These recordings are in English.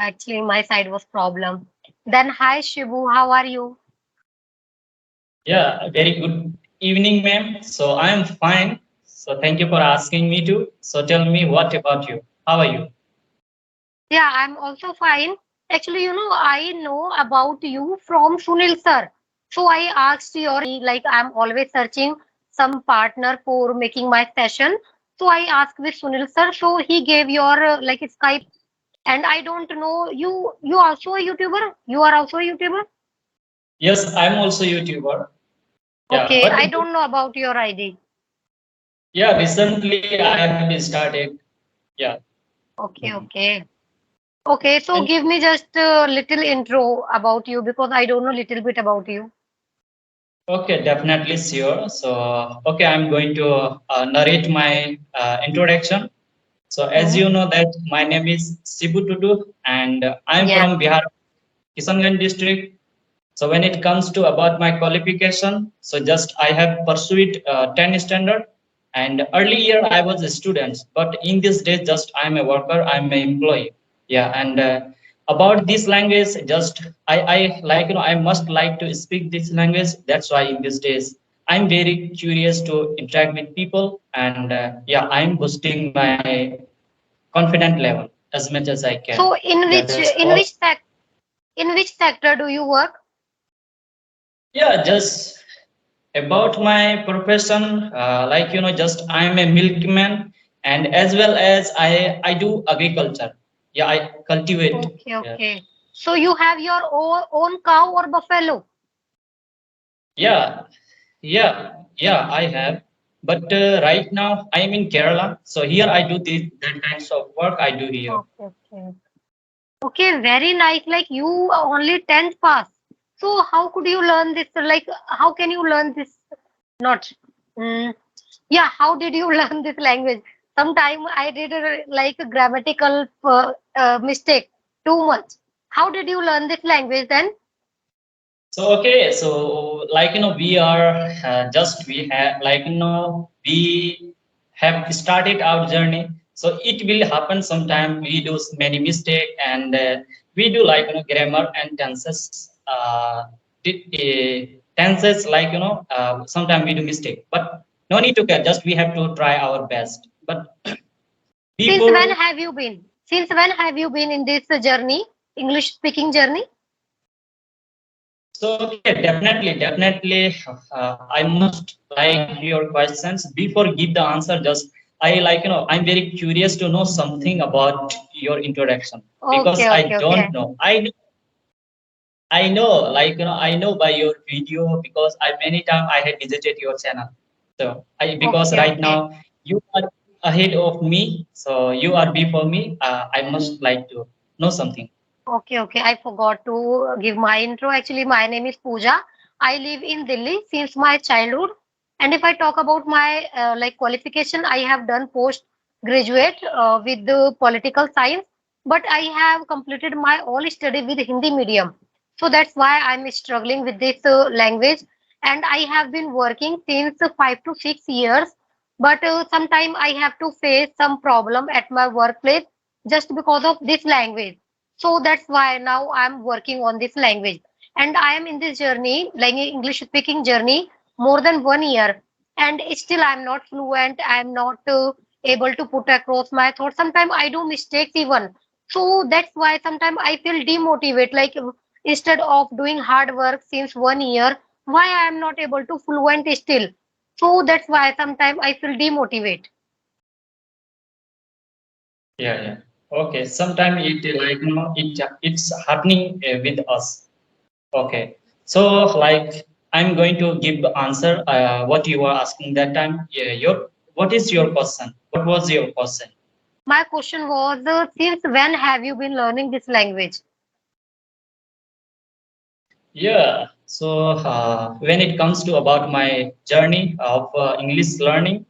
actually my side was problem. Then hi Shibu, how are you? Yeah, very good evening, ma'am. So I am fine. So thank you for asking me to. So tell me, what about you? How are you? Yeah, I'm also fine. Actually, I know about you from Sunil sir. So I asked your like I'm always searching some partner for making my session. So I asked with Sunil sir. So he gave your like Skype, and I don't know you. You also a YouTuber? You are also a YouTuber? Yes, I'm also YouTuber. Yeah, Okay, I but don't know about your ID. yeah, recently I have been started. Yeah. Okay, okay. Okay, so And give me just a little intro about you because I don't know little bit about you. okay, definitely sure. So okay, I'm going to narrate my introduction. So as Hmm. you know that my name is Sibu Tutu and I'm Yeah. from Bihar, Kishanganj district. So when it comes to about my qualification, so just I have pursued 10 standard, and earlier I was a student, but in these days just I'm a worker, I'm an employee. Yeah, and about this language, just I like I must like to speak this language. That's why in these days I'm very curious to interact with people, and yeah, I'm boosting my confident level as much as I can. So Yeah, that's all. in which sector do you work? Yeah, just about my profession, just I'm a milkman, and as well as I do agriculture. Yeah, I cultivate. Okay, Yeah, okay. So you have your own cow or buffalo? yeah, yeah. I have, but right now I'm in Kerala, so here I do this that kinds of work I do here. Okay, okay. Okay, very nice. Like you are only 10th pass. So how could you learn this? Like how can you learn this? Not. Mm, yeah, how did you learn this language? Sometime I did like a grammatical mistake too much. How did you learn this language then? So okay, so we are just we have we have started our journey. So it will happen sometime. We do many mistake and we do grammar and tenses. Tenses sometimes we do mistake, but no need to care. Just we have to try our best. But Since when before have you been? Since when have you been in this journey, English speaking journey? So okay, definitely. I must like your questions. Before give the answer, just I I'm very curious to know something about your introduction because Okay, I okay, don't okay. know. I know I know by your video because I many time I had visited your channel. So I because Okay, right okay. now you are ahead of me, so you are before me. I must like to know something. Okay, okay. I forgot to give my intro. Actually, my name is Pooja. I live in Delhi since my childhood. And if I talk about my like qualification, I have done postgraduate with the political science, but I have completed my all study with Hindi medium. So that's why I'm struggling with this language. And I have been working since 5 to 6 years. But sometimes I have to face some problem at my workplace just because of this language. So that's why now I'm working on this language. And I am in this journey, like English speaking journey, more than 1 year. And still I'm not fluent. I'm not able to put across my thoughts. Sometimes I do mistakes even. So that's why sometimes I feel demotivated. Like instead of doing hard work since 1 year, why I am not able to fluent still. So that's why sometimes I feel demotivated. Yeah, yeah. Okay. Sometimes it it's happening with us. Okay. So like I'm going to give the answer what you were asking that time. Yeah, your what is your question? What was your question? My question was, since when have you been learning this language? Yeah. So when it comes to about my journey of English learning,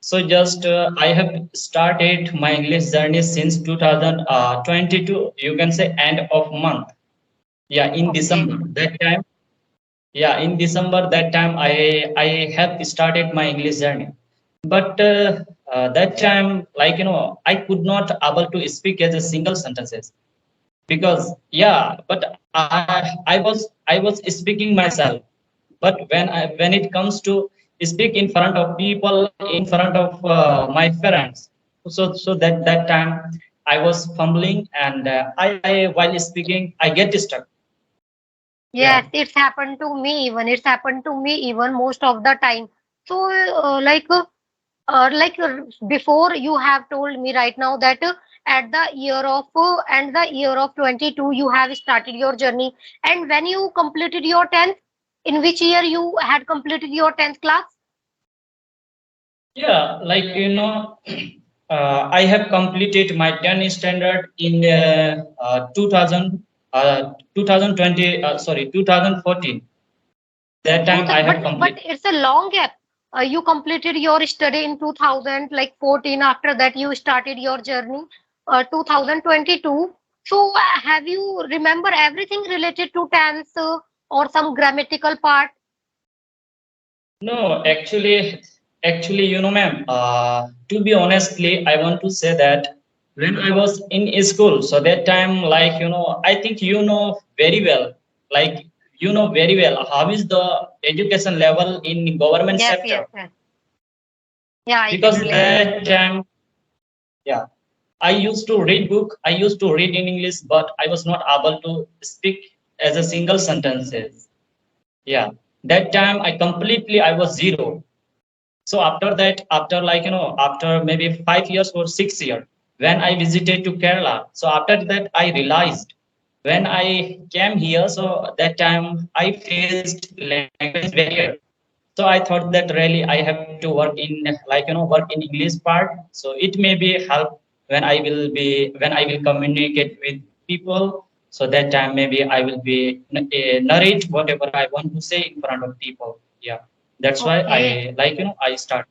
so just I have started my English journey since 2022. You can say end of month. Yeah, in Okay. December that time. Yeah, in December that time I have started my English journey, but that time I could not able to speak as a single sentences. because yeah, but I was speaking myself, but when it comes to speak in front of people, in front of my parents, so that time I was fumbling, and I while speaking I get stuck. Yeah. Yes, it's happened to me even. It's happened to me even most of the time. So, before you have told me right now that at the year of and the year of 22 you have started your journey, and when you completed your 10th, in which year you had completed your 10th class? Yeah, like I have completed my 10th standard in 2000, 2020, sorry, 2014. That Two time I have but completed. it's a long gap. You completed your study in 2000 like 14. After that you started your journey 2022. So have you remember everything related to tense or some grammatical part? No, actually, ma'am, to be honestly, I want to say that when I was in school, so that time, like, I think very well, like, very well, how is the education level in government Yes, yes, sector? yes. Yeah, I can Because relate. that time, yeah, I used to read book, I used to read in English, but I was not able to speak as a single sentences. Yeah, that time I was zero. So after that, after after maybe 5 years or 6 years, when I visited to Kerala, so after that I realized when I came here, so that time I faced language barrier. So I thought that really I have to work in work in English part. So it may be help when I will communicate with people. So that time maybe I will be narrate whatever I want to say in front of people. Yeah, that's why Okay. I I start.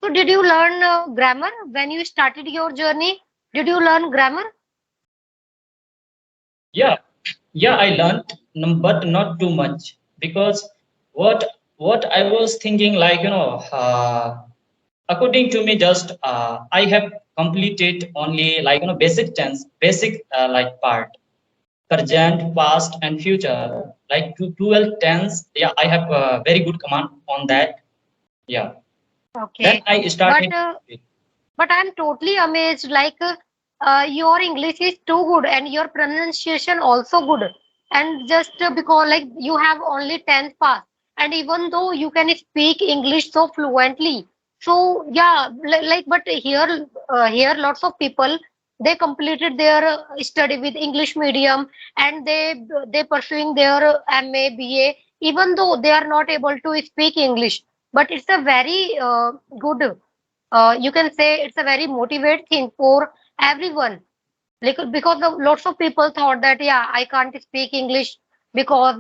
So did you learn grammar when you started your journey? Did you learn grammar? Yeah, yeah, I learned, but not too much, because what I was thinking, according to me, just I have completed only basic tense, basic like part, present, past, and future, like 12 tense. Yeah, I have very good command on that. Yeah, then Okay. I But started. I'm totally amazed. Your English is too good and your pronunciation also good. And just because like you have only 10th pass, and even though you can speak English so fluently, so yeah, but here lots of people they completed their study with English medium and they pursuing their MA, BA, even though they are not able to speak English. But it's a very good you can say it's a very motivate thing for everyone like because lots of people thought that yeah I can't speak English because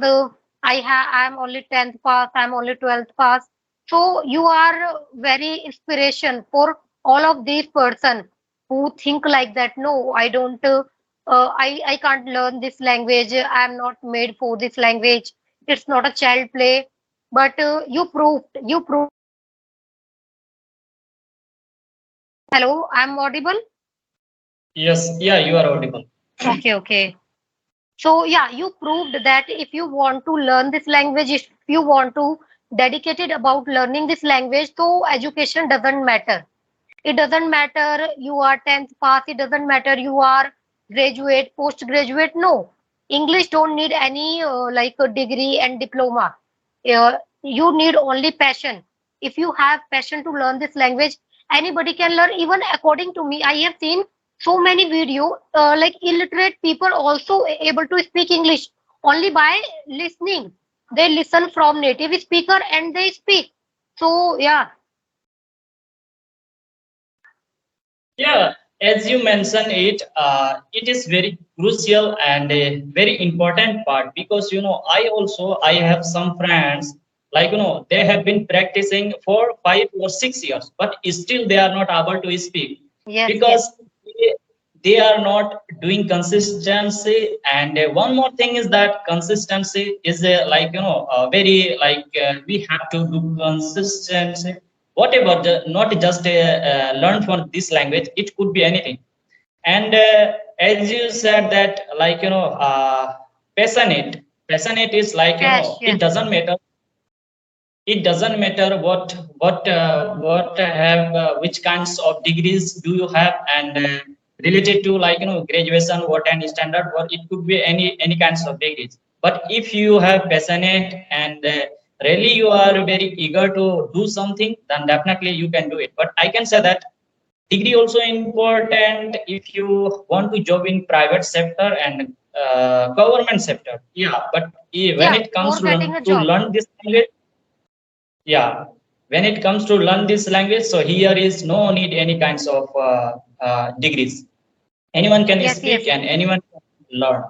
I'm only 10th pass, I'm only 12th pass. So you are very inspiration for all of these person who think like that. No, I don't I can't learn this language, I'm not made for this language, it's not a child play. But you proved. Hello, I'm audible? Yes, yeah, you are audible. Okay, okay. So yeah, you proved that if you want to learn this language, if you want to dedicate it about learning this language, so education doesn't matter. It doesn't matter you are 10th pass, it doesn't matter you are graduate, postgraduate. No, English don't need any like a degree and diploma. You need only passion. If you have passion to learn this language, anybody can learn. Even according to me, I have seen so many video like illiterate people also able to speak English only by listening. They listen from native speaker and they speak. So yeah. Yeah, as you mentioned it, it is very crucial and a very important part, because I have some friends, they have been practicing for 5 or 6 years, but still they are not able to speak, Yes, yes. because they, they are not doing consistency. And one more thing is that consistency is very we have to do consistency, whatever, not just learn for this language, it could be anything. And as you said that, like, passionate is like, Yes, it yes, doesn't matter. It doesn't matter what have which kinds of degrees do you have, and related to, like, graduation, what any standard, what it could be any kinds of degrees. But if you have passionate and really you are very eager to do something, then definitely you can do it. But I can say that degree also important if you want to job in private sector and government sector. Yeah, but when yeah, it comes for getting a to job. learn this language, yeah, when it comes to learn this language, so here is no need any kinds of degrees. Anyone can Yes, speak yes. and anyone can learn.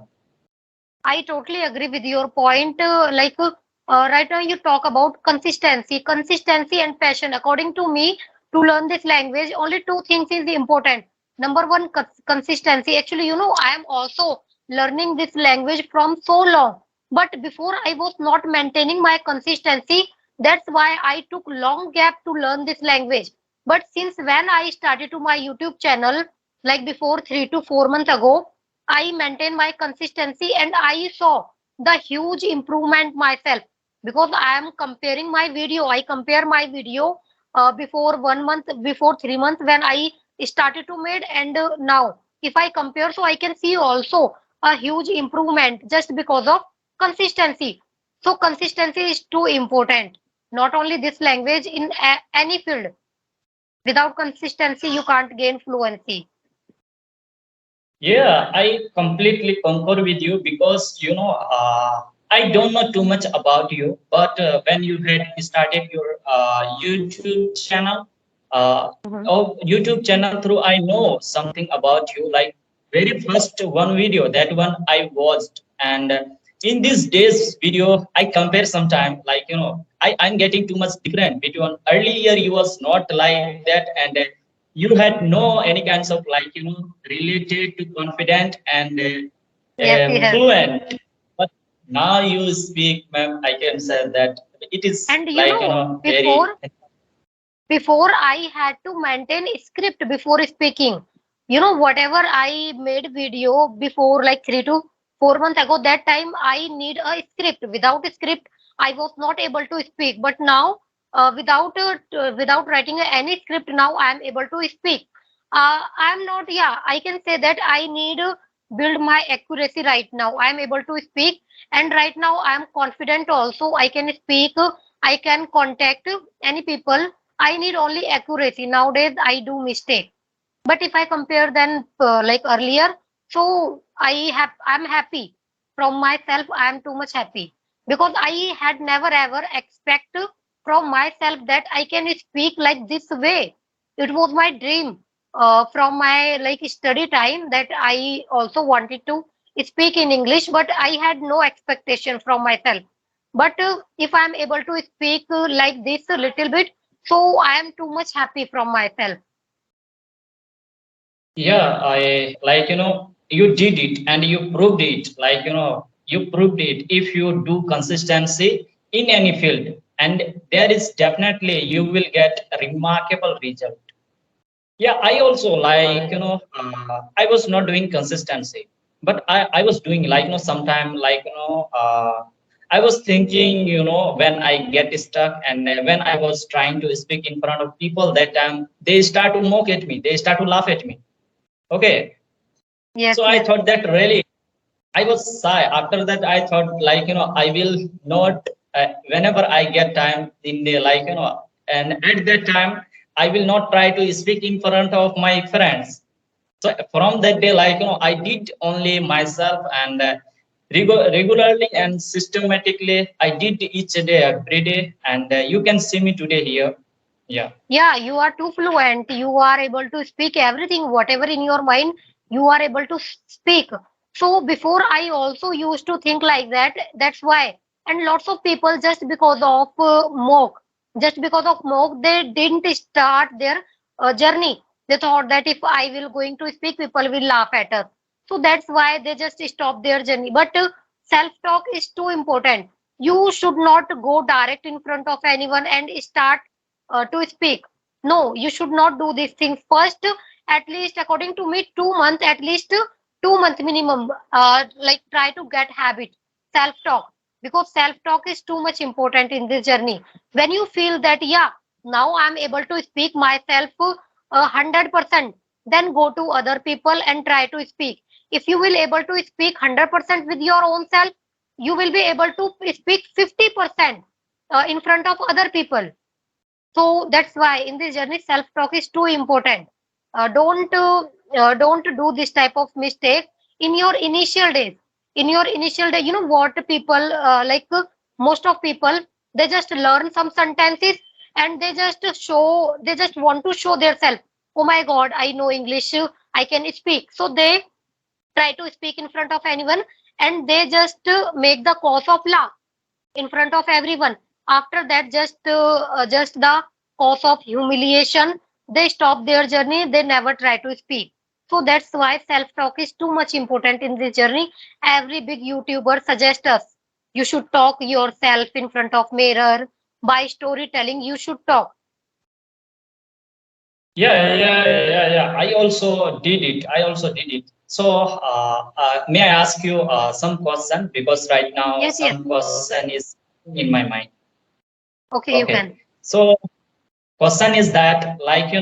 I totally agree with your point. Right now, you talk about consistency and passion. According to me, to learn this language, only two things is important. Number one, consistency. Actually, I am also learning this language from so long, but before I was not maintaining my consistency. That's why I took long gap to learn this language. But since when I started to my YouTube channel, like before 3 to 4 months ago, I maintained my consistency and I saw the huge improvement myself because I am comparing my video. I compare my video before 1 month, before 3 months when I started to made, and now if I compare, so I can see also a huge improvement just because of consistency. So consistency is too important. Not only this language, in any field. Without consistency, you can't gain fluency. Yeah, I completely concur with you because I don't know too much about you, but when you had started your YouTube channel, uh, Mhm. YouTube channel through, I know something about you. Like very first one video, that one I watched, and in these days video, I compare sometime, like, I'm getting too much different between earlier. You was not like that, and you had no any kinds of, like, related to confident and Yes, yes. fluent. But now you speak, ma'am, I can say that it is And like, very. before I had to maintain script before speaking. Whatever I made video before, like 3 to 4 months ago, that time I need a script. Without a script, I was not able to speak. But now, without writing any script, now I am able to speak. I'm not. Yeah, I can say that I need to build my accuracy right now. I am able to speak, and right now I am confident. Also, I can speak. I can contact any people. I need only accuracy. Nowadays, I do mistake. But if I compare then like earlier, so I'm happy from myself. I am too much happy because I had never ever expect from myself that I can speak like this way. It was my dream from my like study time that I also wanted to speak in English, but I had no expectation from myself. But if I'm able to speak like this a little bit, so I am too much happy from myself. Yeah, I, like, you did it and you proved it. Like, you proved it. If you do consistency in any field, and there is definitely you will get a remarkable result. Yeah, I also, like, I was not doing consistency, but I was doing, like, sometime, like, I was thinking, when I get stuck, and when I was trying to speak in front of people, that time they start to mock at me, they start to laugh at me. Okay, Yes, so I yes. thought that really I was shy. After that, I thought, like, I will not, whenever I get time in the, like, and at that time, I will not try to speak in front of my friends. So from that day, like, I did only myself, and regularly and systematically, I did each day, every day, and you can see me today here. Yeah. Yeah, you are too fluent. You are able to speak everything, whatever in your mind, you are able to speak. So before I also used to think like that. That's why. And lots of people just because of mock, they didn't start their journey. They thought that if I will going to speak, people will laugh at us. So that's why they just stop their journey. But self-talk is too important. You should not go direct in front of anyone and start to speak. No, you should not do these things. First, at least according to me, 2 months, at least 2 months minimum, like try to get habit, self-talk, because self-talk is too much important in this journey. When you feel that, yeah, now I'm able to speak myself 100%, then go to other people and try to speak. If you will able to speak 100% with your own self, you will be able to speak 50% in front of other people. So that's why in this journey, self-talk is too important. Don't do this type of mistake in your initial days. In your initial day, you know what people most of people, they just learn some sentences and they just want to show themselves. Oh my God, I know English, I can speak. So they try to speak in front of anyone and they just make the cause of laugh in front of everyone. After that, just the cause of humiliation, they stop their journey. They never try to speak. So that's why self-talk is too much important in this journey. Every big YouTuber suggests us you should talk yourself in front of mirror. By storytelling, you should talk. Yeah. I also did it. So, may I ask you some question? Because right now Yes, yes. some question is in my mind. Okay, you Okay. can. So, question is that, like,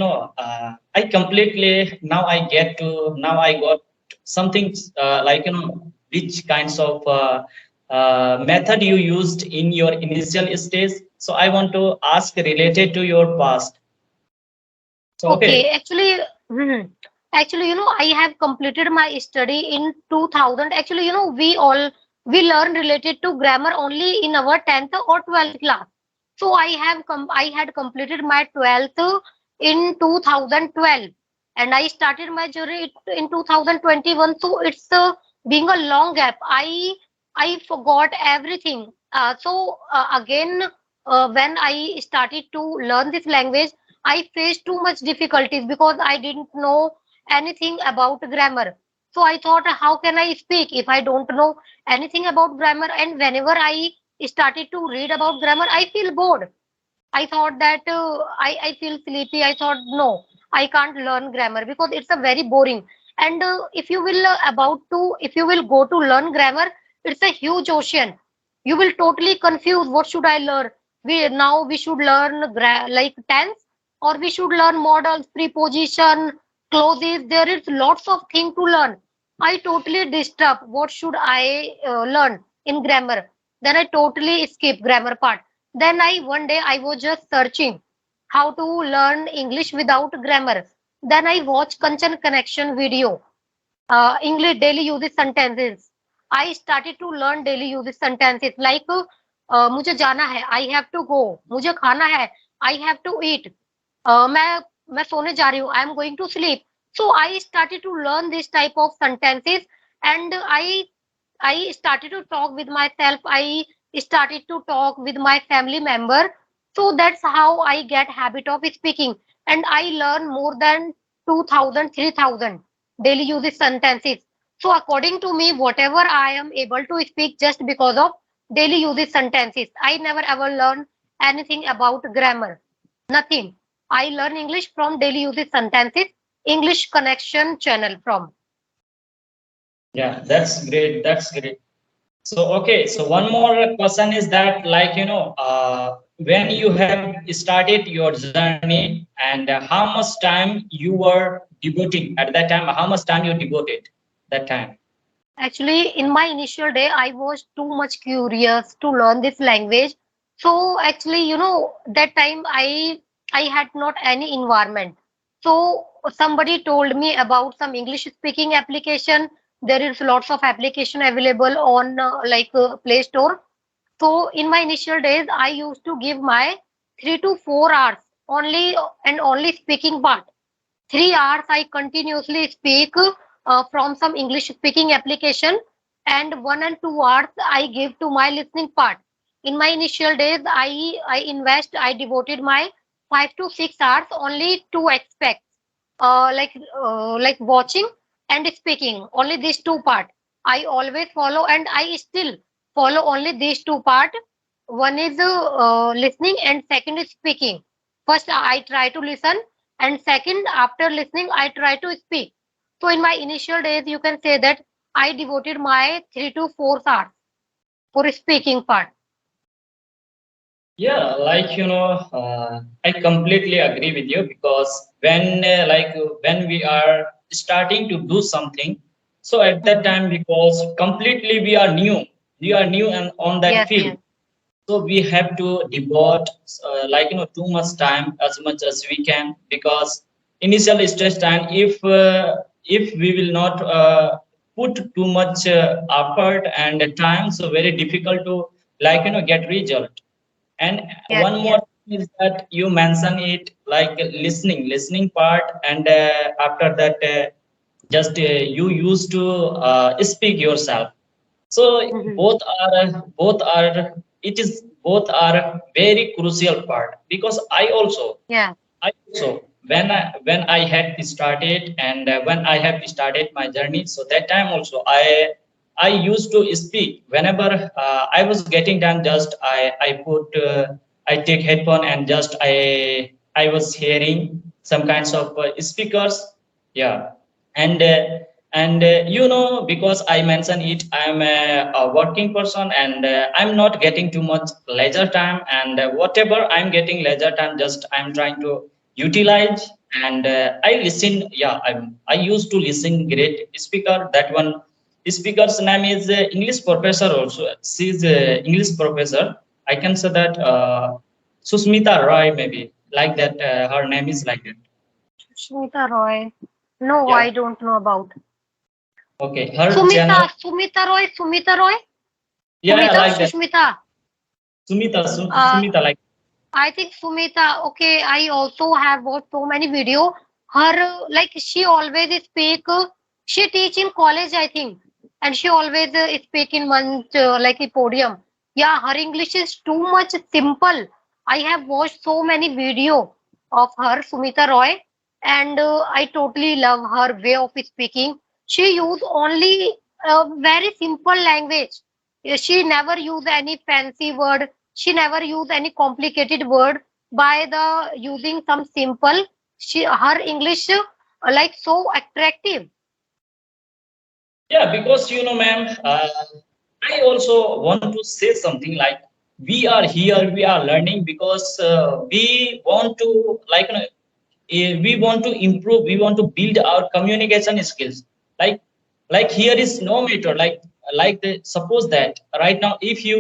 I completely now I got something like, which kinds of method you used in your initial stage. So, I want to ask related to your past. So, Okay, okay. actually, mhm. Actually, I have completed my study in 2000. Actually, we learn related to grammar only in our 10th or 12th class. So I had completed my 12th in 2012, and I started my journey in 2021. So it's being a long gap. I forgot everything. Again, when I started to learn this language, I faced too much difficulties because I didn't know anything about grammar. So I thought, how can I speak if I don't know anything about grammar? And whenever I started to read about grammar, I feel bored. I thought that I feel sleepy. I thought, no, I can't learn grammar because it's a very boring. And if you will go to learn grammar, it's a huge ocean. You will totally confuse. What should I learn? We should learn like tense, or we should learn modals, preposition, clauses. There is lots of things to learn. I totally disturb. What should I learn in grammar? Then I totally skip grammar part. Then one day I was just searching how to learn English without grammar. Then I watched Kanchan Connection video, English daily uses sentences. I started to learn daily uses sentences like मुझे जाना है, I have to go. मुझे खाना है, I have to eat. मैं सोने जा रही हूँ, I am going to sleep. So I started to learn this type of sentences, and I started to talk with myself. I started to talk with my family member. So that's how I get habit of speaking. And I learn more than 2000, 3000 daily uses sentences. So according to me, whatever I am able to speak just because of daily uses sentences. I never ever learn anything about grammar. Nothing. I learn English from daily uses sentences, English connection channel from. Yeah, that's great. That's great. So, okay, so one more question is that, like, when you have started your journey, and how much time you were devoting at that time, how much time you devoted that time? Actually, in my initial day, I was too much curious to learn this language. So actually, that time I had not any environment. So somebody told me about some English speaking application. There is lots of application available on Play Store. So in my initial days, I used to give my 3 to 4 hours only and only speaking part. 3 hours I continuously speak from some English speaking application, and 1 and 2 hours I give to my listening part. In my initial days, I devoted my 5 to 6 hours only to expect, like watching and speaking. Only these two part I always follow, and I still follow only these two part. One is listening, and second is speaking. First, I try to listen, and second, after listening, I try to speak. So in my initial days, you can say that I devoted my 3 to 4 hours for speaking part. Yeah, like I completely agree with you because when we are starting to do something, so at that Mhm. time because completely we are new and on that Yes, field, yes, so we have to devote too much time as much as we can because initial stage time if we will not put too much effort and time, so very difficult to get result. And yes, one more yes, thing is that you mention it like listening part, and after that, just you used to speak yourself. So Mhm. both are it is both are very crucial part because Yeah, when I had started and when I have started my journey, so that time also I used to speak whenever I was getting done. Just I put I take headphone and just I was hearing some kinds of speakers. Yeah, and because I mentioned it, I'm a working person and I'm not getting too much leisure time, and whatever I'm getting leisure time, just I'm trying to utilize. And I listen. Yeah, I used to listen great speaker. That one speaker's name is English professor also. She's English professor. I can say that Susmita Roy, maybe like that, her name is like that. Sushmita Roy. No, I Yeah, don't know about. okay, her Sumita, channel. Sumita Roy, Yeah, like that. Sushmita. Uh, Sumita, like. I think Sumita. Okay, I also have watched so many video. Her like she always speak. She teach in college, I think, and she always speak in one like a podium. Yeah, her English is too much simple. I have watched so many video of her, Sumita Roy, and I totally love her way of speaking. She use only a very simple language. She never use any fancy word. She never use any complicated word. By the using some simple, her English like so attractive. Yeah, because ma'am, I also want to say something like we are here, we are learning because we want to we want to improve, we want to build our communication skills. Like here is no matter suppose that right now if you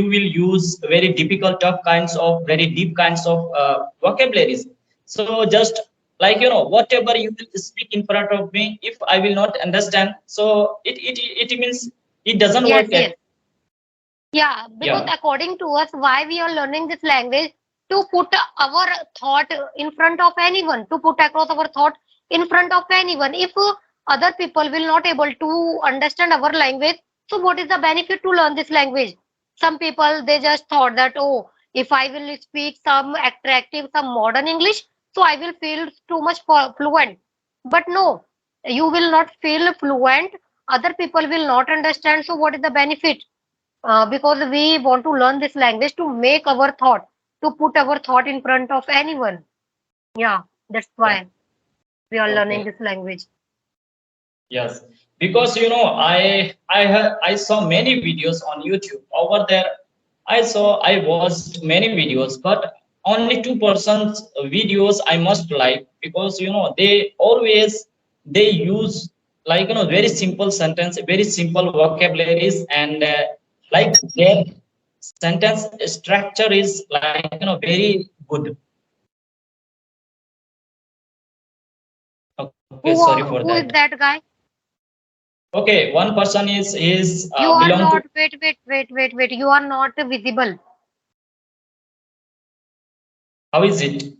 will use very difficult, tough kinds of very deep kinds of vocabularies, so just whatever you will speak in front of me, if I will not understand, so it means it doesn't Yes, work at. yes. Yeah, because Yeah, according to us, why we are learning this language to put our thought in front of anyone, to put across our thought in front of anyone. If other people will not able to understand our language, so what is the benefit to learn this language? Some people they just thought that oh, if I will speak some attractive, some modern English, so I will feel too much fluent. But no, you will not feel fluent. Other people will not understand. So what is the benefit? Because we want to learn this language to make our thought, to put our thought in front of anyone. Yeah, that's yeah. why we are learning Okay. this language. Yes, because I saw many videos on YouTube over there. I watched many videos, but only 2% videos I must like because they use very simple sentence, very simple vocabularies, and their sentence structure is very good. Okay, sorry for that. Who is that guy? Okay, one person is You are belong to. not. Wait. You are not visible. How is it?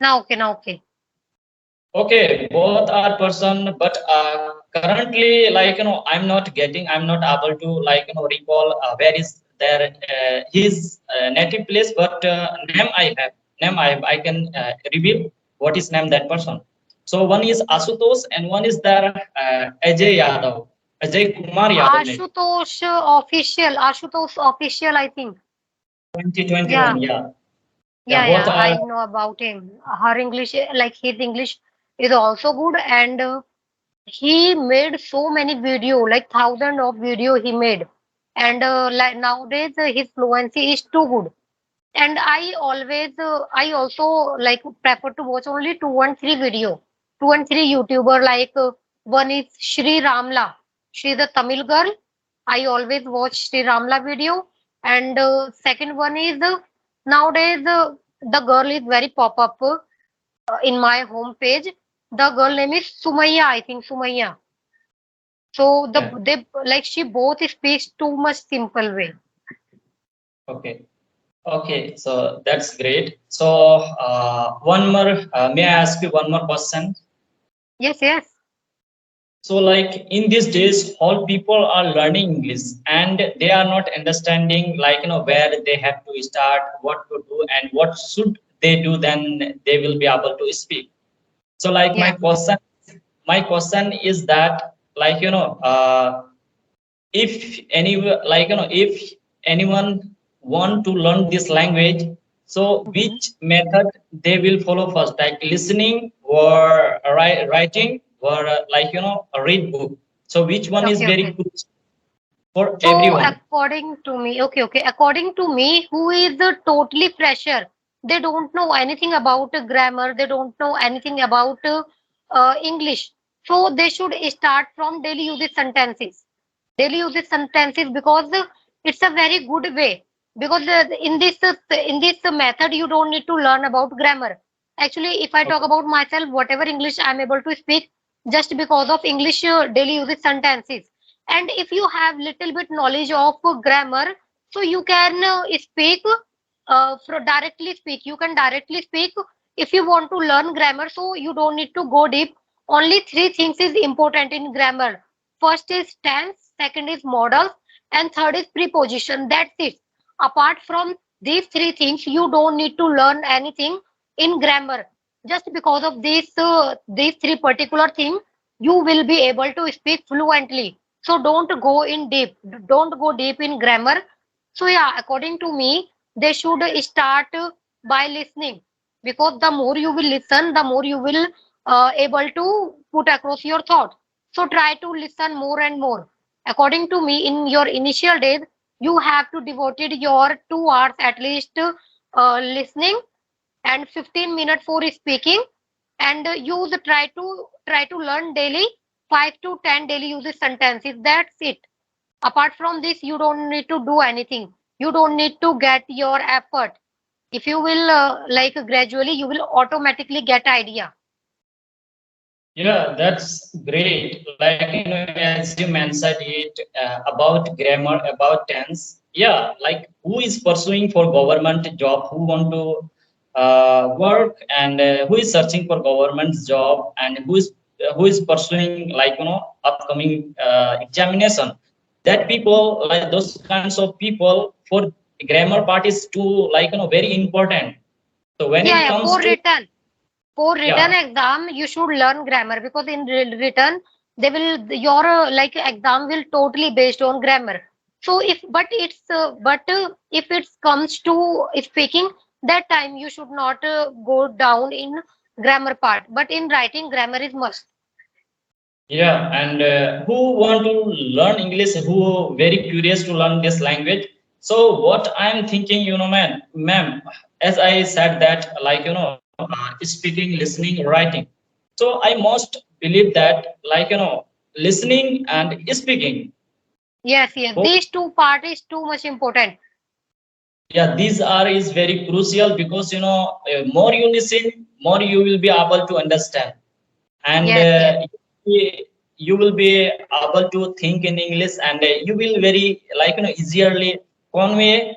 Now, okay. Okay, both are person, but currently, I'm not able to recall where is their his native place, but I can reveal what is name that person. So one is Asutosh and one is their Ajay Yadav, Ajay Kumar Yadav, maybe Ashutosh official, I think. Yeah, 2021. Yeah, yeah, yeah. both are. I know about him. Her English, like his English, is also good, and he made so many video, like thousand of video he made, and like nowadays his fluency is too good. And I also like prefer to watch only 2 and 3 video, 2 and 3 YouTuber, like one is Shri Ramla. She's a Tamil girl. I always watch Shri Ramla video. And second one is nowadays the girl is very pop up in my home page. The girl name is Sumaya, I think Sumaya. So Yeah. they like she both speaks too much simple way. Okay. Okay. So that's great. So one more. May I ask you one more question? Yes, yes. So, like in these days, all people are learning English and they are not understanding, like, where they have to start, what to do, and what should they do, then they will be able to speak. So, like, Yeah. my question is that, like, if any, like, if anyone want to learn this language, so Mhm. which method they will follow first, like listening or writing or like, a read book. So which one is Okay, very okay. good for So everyone? according to me, okay, okay, according to me, who is a totally fresher, they don't know anything about grammar, they don't know anything about English. So they should start from daily usage sentences. Daily usage sentences, because it's a very good way. Because in this method, you don't need to learn about grammar. Actually, if I talk Okay. about myself, whatever English I'm able to speak, just because of English daily usage sentences. And if you have little bit knowledge of grammar, so you can speak directly speak. You can directly speak if you want to learn grammar. So you don't need to go deep. Only three things is important in grammar. First is tense, second is modals, and third is preposition. That's it. Apart from these three things, you don't need to learn anything in grammar. Just because of these three particular things, you will be able to speak fluently. So don't go in deep. Don't go deep in grammar. So yeah, according to me, they should start by listening, because the more you will listen, the more you will able to put across your thoughts. So try to listen more and more. According to me, in your initial days, you have to devoted your 2 hours at least listening, and 15 minutes for speaking, and use try to learn daily 5 to 10 daily uses sentences. That's it. Apart from this, you don't need to do anything. You don't need to get your effort. If you will like gradually, you will automatically get idea. Yeah, that's great. Like, as you mentioned it about grammar, about tense. Yeah, like who is pursuing for government job, who want to work, and who is searching for government job, and who is pursuing, like, upcoming examination. That people, like those kinds of people, for grammar part is too, like, very important. So when Yeah, it yeah. comes to, For written yeah. exam, you should learn grammar, because in written, they will your like exam will totally based on grammar. So if it comes to speaking, that time you should not go down in grammar part. But in writing, grammar is must. Yeah, and who want to learn English, who very curious to learn this language. So what I'm thinking, ma'am, as I said that, like, speaking, listening, writing. So I must believe that, like, listening and speaking. Yes, yes. Both, These two part is too much important. yeah, these are is very crucial because, more you listen, more you will be able to understand, and Yes, yes. you will be able to think in English, and you will very, like, easily convey